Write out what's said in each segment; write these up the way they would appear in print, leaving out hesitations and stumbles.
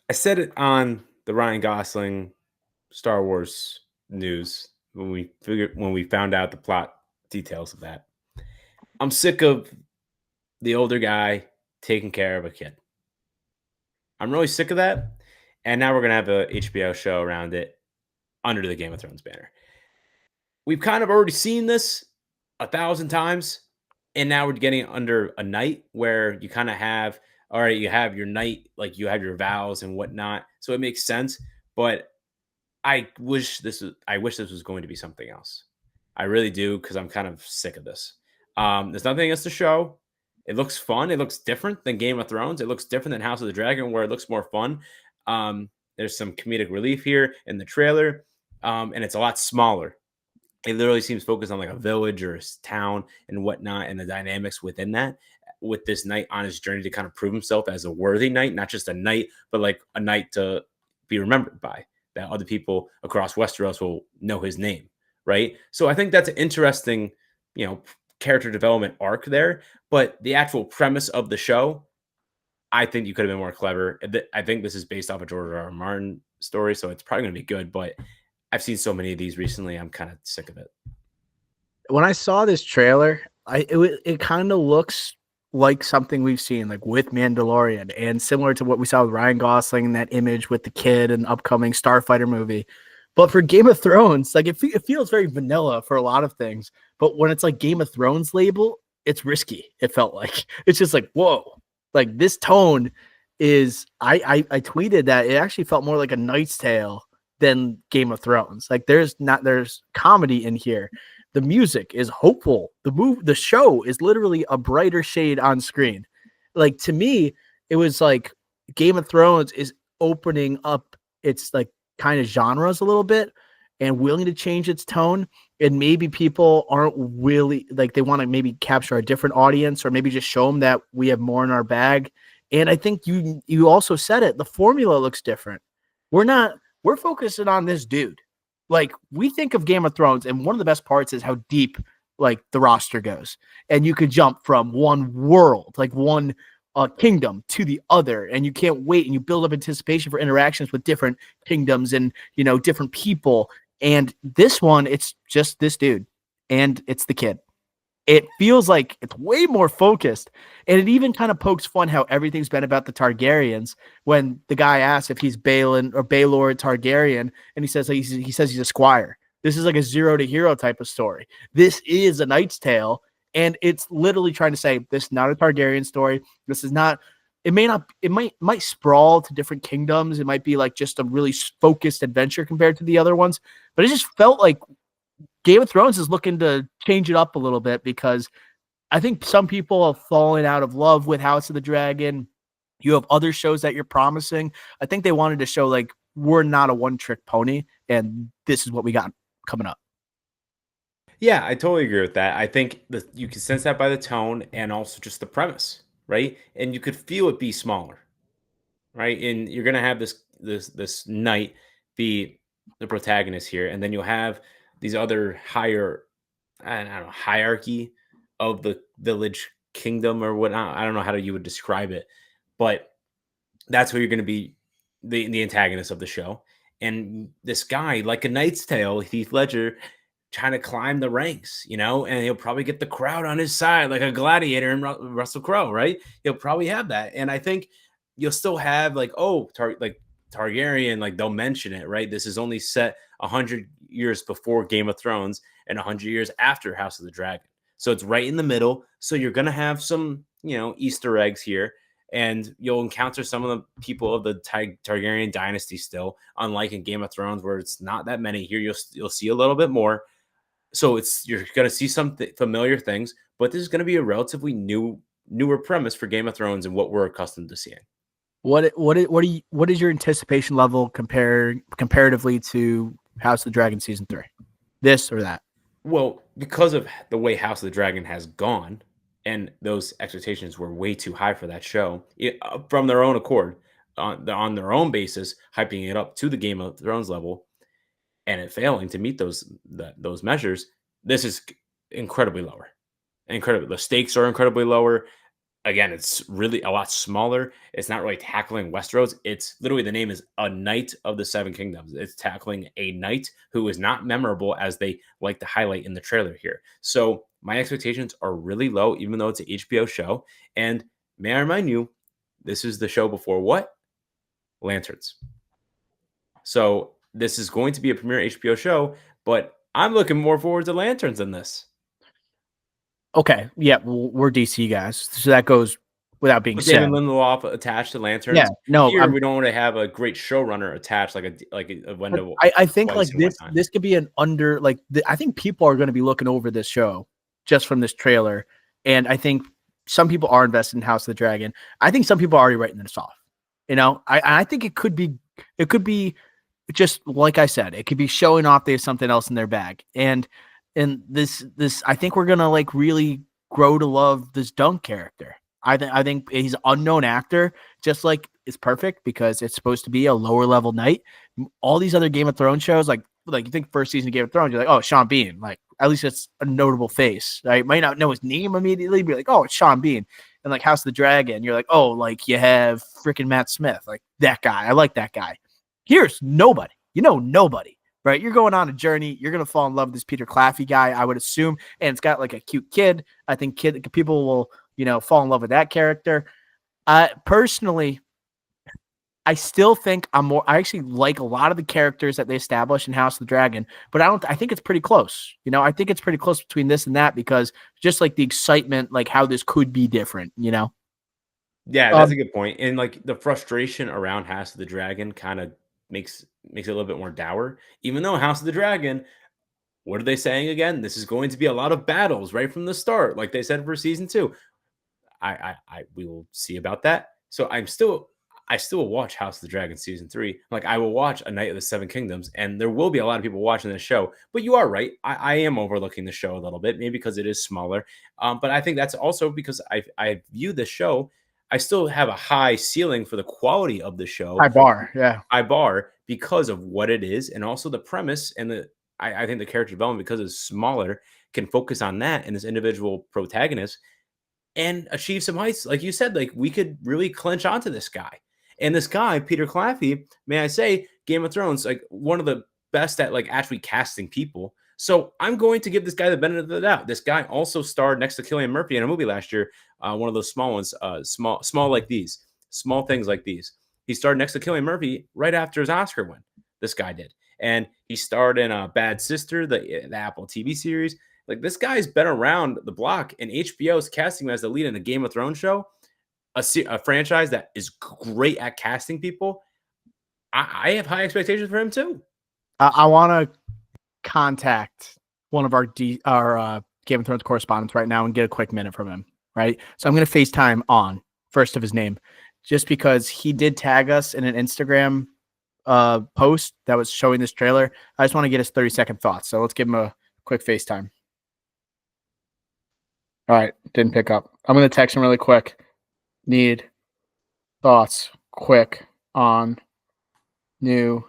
I said it on the Ryan Gosling Star Wars news when we found out the plot details of that. I'm sick of the older guy taking care of a kid. I'm really sick of that. And now we're gonna have a HBO show around it under the Game of Thrones banner. We've kind of already seen this 1,000 times, and now we're getting it under a night where you kind of have, all right, you have your night, like you have your vows and whatnot, so it makes sense. But I wish this was going to be something else. I really do because I'm kind of sick of this. There's nothing against the show. It looks fun. It looks different than Game of Thrones. It looks different than House of the Dragon, where it looks more fun. There's some comedic relief here in the trailer, and it's a lot smaller. It literally seems focused on like a village or a town and whatnot, and the dynamics within that. With this knight on his journey to kind of prove himself as a worthy knight, not just a knight, but like a knight to be remembered by, that other people across Westeros will know his name, right? So I think that's an interesting, you know, character development arc there. But the actual premise of the show, I think you could have been more clever. I think this is based off a George R. R. Martin story, so it's probably going to be good. But I've seen so many of these recently, I'm kind of sick of it. When I saw this trailer, it kind of looks like something we've seen like with Mandalorian and similar to what we saw with Ryan Gosling in that image with the kid and upcoming Starfighter movie. But for Game of Thrones, like it feels very vanilla for a lot of things. But when it's like Game of Thrones label, it's risky. It felt like it's just like, whoa, like this tone is. I tweeted that it actually felt more like a Knight's Tale than Game of Thrones. Like there's comedy in here. The music is hopeful. The show is literally a brighter shade on screen. Like to me, it was like Game of Thrones is opening up its like kind of genres a little bit and willing to change its tone. And maybe people aren't really like they want to maybe capture a different audience or maybe just show them that we have more in our bag. And I think you also said it. The formula looks different. We're focusing on this dude. Like we think of Game of Thrones, and one of the best parts is how deep like the roster goes, and you could jump from one world, like one kingdom to the other, and you can't wait, and you build up anticipation for interactions with different kingdoms and different people. And this one, it's just this dude, and it's the kid. It feels like it's way more focused. And it even kind of pokes fun how everything's been about the Targaryens when the guy asks if he's Balin or Baelor Targaryen, and he says he's a squire. This is like a zero to hero type of story. This is a Knight's Tale, and it's literally trying to say this is not a Targaryen story. This is not. It might sprawl to different kingdoms. It might be like just a really focused adventure compared to the other ones, but it just felt like Game of Thrones is looking to change it up a little bit because I think some people have fallen out of love with House of the Dragon. You have other shows that you're promising. I think they wanted to show like we're not a one-trick pony, and this is what we got coming up. Yeah, I totally agree with that. I think that you can sense that by the tone and also just the premise, right? And you could feel it be smaller, right? And you're gonna have this knight be the protagonist here, and then you'll have these other higher, I don't know, hierarchy of the village kingdom or whatnot. I don't know how you would describe it, but that's where you're gonna be the antagonist of the show. And this guy, like a Knight's Tale, Heath Ledger, trying to climb the ranks, and he'll probably get the crowd on his side like a gladiator in Russell Crowe, right? He'll probably have that. And I think you'll still have like, like Targaryen, like they'll mention it, right? This is only set 100 years before Game of Thrones and 100 years after House of the Dragon. So it's right in the middle. So you're going to have some, Easter eggs here, and you'll encounter some of the people of the Targaryen dynasty still, unlike in Game of Thrones where it's not that many. Here you'll see a little bit more, so you're going to see some familiar things, but this is going to be a relatively newer premise for Game of Thrones and what we're accustomed to seeing. What is your anticipation level comparatively to House of the Dragon season 3? This or that? Well, because of the way House of the Dragon has gone, and those expectations were way too high for that show, from their own accord, on their own basis, hyping it up to the Game of Thrones level, and it failing to meet those measures. This is incredibly lower. The stakes are incredibly lower. again, it's really a lot smaller. It's not really tackling Westeros. It's literally the name is A Knight of the Seven Kingdoms. It's tackling a knight who is not memorable as they like to highlight in the trailer here. So my expectations are really low, even though it's an HBO show. And may I remind you, this is the show before what? Lanterns. So this is going to be a premiere HBO show, but I'm looking more forward to Lanterns than this. Okay, yeah, well, we're DC guys, so that goes without being With said. Damon Lindelof attached to Lanterns. Yeah, no, Here we don't want to have a great showrunner attached like a Wendell. I think like Weiss and whatnot. this could be an under like I think people are going to be looking over this show just from this trailer, and I think some people are invested in House of the Dragon. I think some people are already writing this off. You know, I think it could be just like I said, it could be showing off they have something else in their bag, and this I think we're gonna like really grow to love this Dunk character. I think he's an unknown actor, just like it's perfect because it's supposed to be a lower level knight. All these other Game of Thrones shows, like you think first season of Game of Thrones, you're like, oh, Sean Bean, like at least it's a notable face. Right? Might not know his name immediately, but like, oh, it's Sean Bean. And like House of the Dragon, you're like, oh, like you have freaking Matt Smith, like that guy. I like that guy. Here's nobody. You know, nobody. Right? You're going on a journey. You're gonna fall in love with this Peter Claffey guy, I would assume, and it's got like a cute kid. I think people will fall in love with that character. Personally, I still think I actually like a lot of the characters that they established in House of the Dragon, but I think it's pretty close. I think it's pretty close between this and that because just like the excitement, like how this could be different, Yeah, that's a good point. And like the frustration around House of the Dragon kind of makes it a little bit more dour. Even though House of the Dragon, what are they saying again? This is going to be a lot of battles right from the start, like they said for season 2. We will see about that. So I still will watch House of the Dragon season 3. Like I will watch A Knight of the Seven Kingdoms, and there will be a lot of people watching this show. But you are right. I am overlooking the show a little bit, maybe because it is smaller. But I think that's also because I view the show. I still have a high ceiling for the quality of the show. High bar, yeah. High bar because of what it is, and also the premise and I think the character development, because it's smaller, can focus on that and this individual protagonist and achieve some heights. Like you said, like we could really clinch onto this guy. And this guy, Peter Claffey, may I say, Game of Thrones, like one of the best at like actually casting people. So I'm going to give this guy the benefit of the doubt. This guy also starred next to Cillian Murphy in a movie last year, one of those small ones, small like these, small things like these. He starred next to Cillian Murphy right after his Oscar win. This guy did, and he starred in Bad Sister, the Apple TV series. Like this guy's been around the block, and HBO's casting him as the lead in a Game of Thrones show, a franchise that is great at casting people. I have high expectations for him too. I want to contact one of our Game of Thrones correspondents right now and get a quick minute from him. Right, so I'm going to FaceTime on first of his name, just because he did tag us in an Instagram post that was showing this trailer. I just want to get his 30-second thoughts. So let's give him a quick FaceTime. All right, didn't pick up. I'm going to text him really quick. Need thoughts quick on new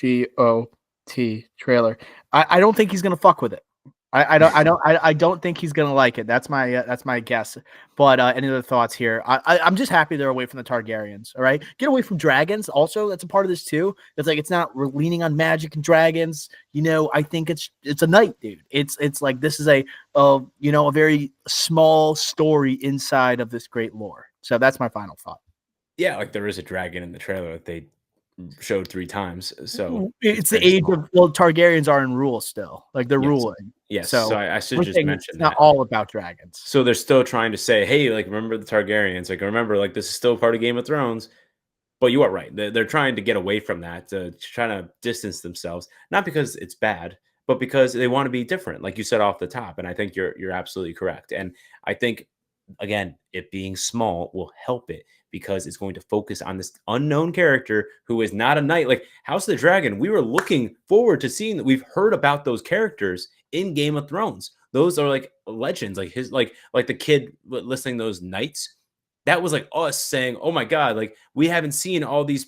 GOT trailer. I don't think he's going to fuck with it. I don't think he's gonna like it. That's my guess. But any other thoughts here? I'm just happy they're away from the Targaryens. All right, get away from dragons. Also, that's a part of this too. It's like it's not we're leaning on magic and dragons. I think it's a night, dude. It's like this is a very small story inside of this great lore. So that's my final thought. Yeah, like there is a dragon in the trailer that they showed 3 times. So it's the age of Targaryens are in rule still. Like they're ruling. Yes. So I should just mention it's not all about dragons. So they're still trying to say, hey, like remember the Targaryens, like remember, like this is still part of Game of Thrones. But you are right. They're trying to get away from that, trying to distance themselves, not because it's bad, but because they want to be different, like you said off the top. And I think you're absolutely correct. And I think again, it being small will help it because it's going to focus on this unknown character who is not a knight. Like House of the Dragon, we were looking forward to seeing that. We've heard about those characters in Game of Thrones. Those are like legends, like his, like the kid listening to those knights. That was like us saying, "Oh my God!" Like we haven't seen all these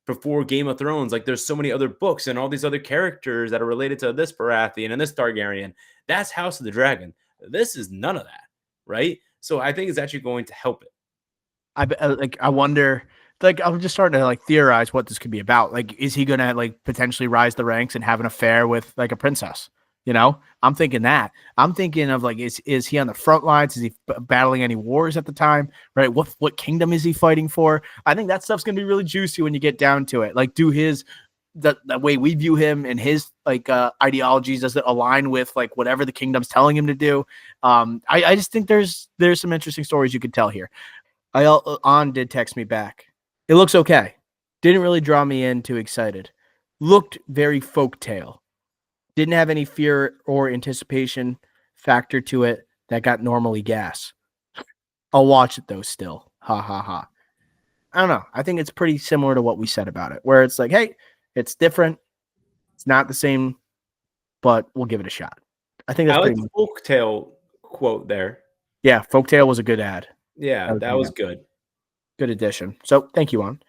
before Game of Thrones. Like there's so many other books and all these other characters that are related to this Baratheon and this Targaryen. That's House of the Dragon. This is none of that, right? So I think it's actually going to help it. I wonder. Like, I'm just starting to like theorize what this could be about. Like, is he gonna like potentially rise the ranks and have an affair with like a princess? You know, I'm thinking that. I'm thinking of like, is he on the front lines? Is he battling any wars at the time? Right? What kingdom is he fighting for? I think that stuff's gonna be really juicy when you get down to it. Like, do his the way we view him and his like ideologies, does it align with like whatever the kingdom's telling him to do? I just think there's some interesting stories you could tell here. On did text me back. It looks okay. Didn't really draw me in too excited. Looked very folktale. Didn't have any fear or anticipation factor to it that got normally gas. I'll watch it though still. Ha ha ha. I don't know. I think it's pretty similar to what we said about it, where it's like, hey, it's different. It's not the same, but we'll give it a shot. I think that's I like pretty the much. folktale quote there. Yeah, folktale was a good ad. Yeah, that was good. Good addition. So thank you, on.